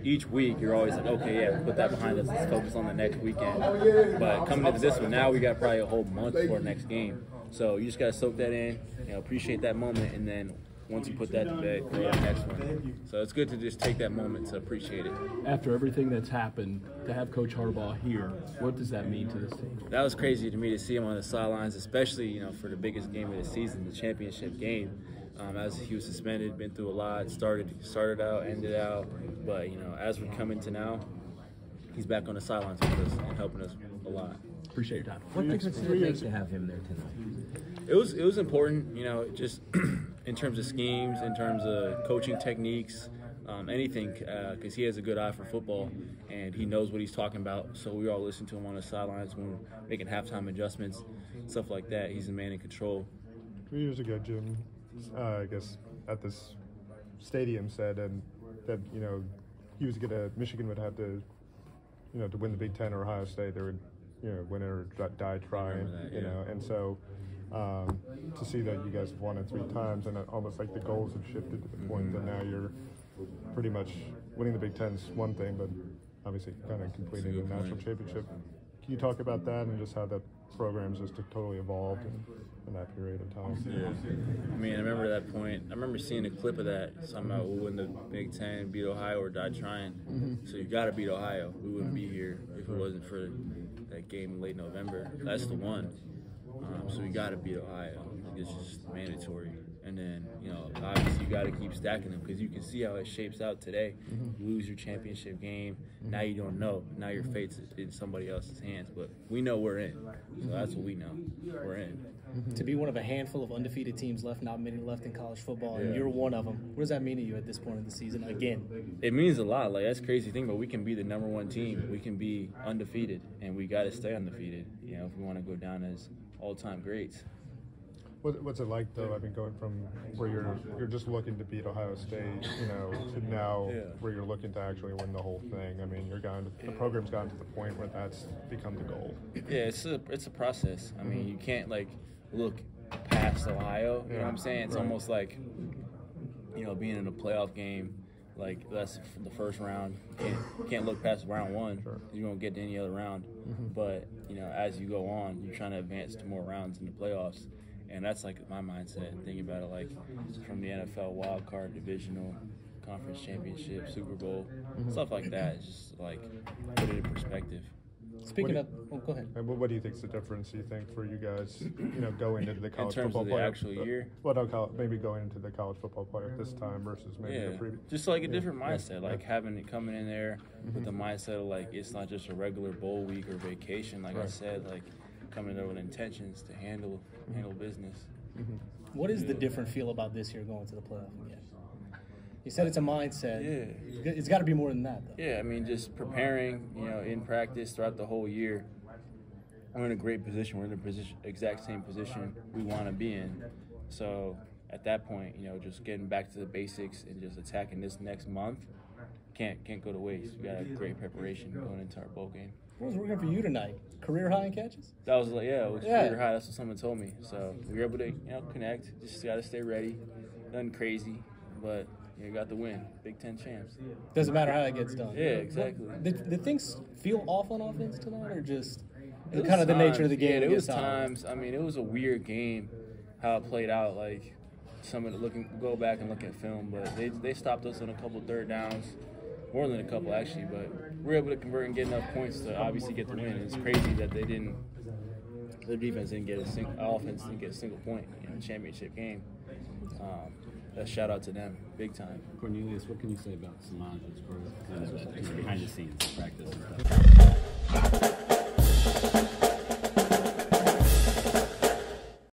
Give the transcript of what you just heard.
each week you're always like, okay, yeah, we'll put that behind us. Let's focus on the next weekend. But coming into this one, now we got probably a whole month before next game. So you just got to soak that in, appreciate that moment, and then once you put that to bed, go to the next one. So it's good to just take that moment to appreciate it. After everything that's happened, to have Coach Harbaugh here, what does that mean to this team? That was crazy to me to see him on the sidelines, especially, for the biggest game of the season, the championship game. As he was suspended, been through a lot, started out, ended out. But, as we're coming to now, he's back on the sidelines with us and helping us a lot. Appreciate your time. What difference did it make to have him there tonight? It was important, just in terms of schemes, in terms of coaching techniques, anything, because he has a good eye for football and he knows what he's talking about. So we all listen to him on the sidelines when making halftime adjustments, stuff like that. He's the man in control. 3 years ago, Jim, I guess at this stadium said that he was Michigan would have to win the Big Ten or Ohio State, they would win it or die trying, and so. To see that you guys have won it 3 times and almost like the goals have shifted to the point that now you're pretty much winning the Big Ten's one thing, but obviously kind of completing the national championship. Can you talk about that and just how the program's just totally evolved in that period of time? Yeah. I mean, I remember that point. I remember seeing a clip of that. Somehow we'll win the Big Ten, beat Ohio, or die trying. So you got to beat Ohio. We wouldn't be here if it wasn't for that game in late November. That's the one. So you got to beat Ohio. It's just mandatory. And then, obviously you got to keep stacking them because you can see how it shapes out today. You lose your championship game. Now you don't know. Now your fate's in somebody else's hands. But we know we're in. So that's what we know. We're in. To be one of a handful of undefeated teams left, not many left in college football, and you're one of them. What does that mean to you at this point of the season again? It means a lot. Like, that's crazy thing, but we can be the #1 team. We can be undefeated, and we got to stay undefeated, if we want to go down as all-time greats. What's it like, though? I mean, going from where you're just looking to beat Ohio State, to now where you're looking to actually win the whole thing. I mean, the program's gotten to the point where that's become the goal. Yeah, it's a process. I mean, you can't look past Ohio. You know what I'm saying? It's almost like being in a playoff game. Like, that's the first round. You can't look past round 1. Sure. You won't get to any other round. But, as you go on, you're trying to advance to more rounds in the playoffs. And that's, my mindset, thinking about it, from the NFL wild card, divisional, conference championship, Super Bowl, stuff like that. It's just, put it in perspective. Speaking of, go ahead. And what do you think's the difference, you think, for you guys, going into the college in terms football of the actual year? Well, no, maybe going into the college football playoff this time versus maybe the previous. Just a different mindset, having it coming in there with the mindset of it's not just a regular bowl week or vacation. I said, coming there with intentions to handle business. What is the different feel about this year going to the playoff again? You said it's a mindset. Yeah. It's got to be more than that, though. Yeah, I mean, just preparing, in practice throughout the whole year. We're in a great position. We're in the exact same position we want to be in. So at that point, just getting back to the basics and just attacking this next month can't go to waste. We got a great preparation going into our bowl game. What was working for you tonight? Career high in catches? That was it was career high. That's what someone told me. So we were able to, connect. Just got to stay ready. Nothing crazy, but you got the win. Big Ten champs. Doesn't matter how it gets done. Yeah, exactly. Did things feel off on offense tonight, or just kind of the nature of the game? Yeah, it was times. I mean, it was a weird game, how it played out. Go back and look at film, but they stopped us on a couple third downs. More than a couple, actually, but we were able to convert and get enough points to obviously get the win. It's crazy that their defense didn't get offense didn't get a single point in the championship game. A shout out to them, big time. Cornelius, what can you say about Solange as far as behind the scenes practice and stuff?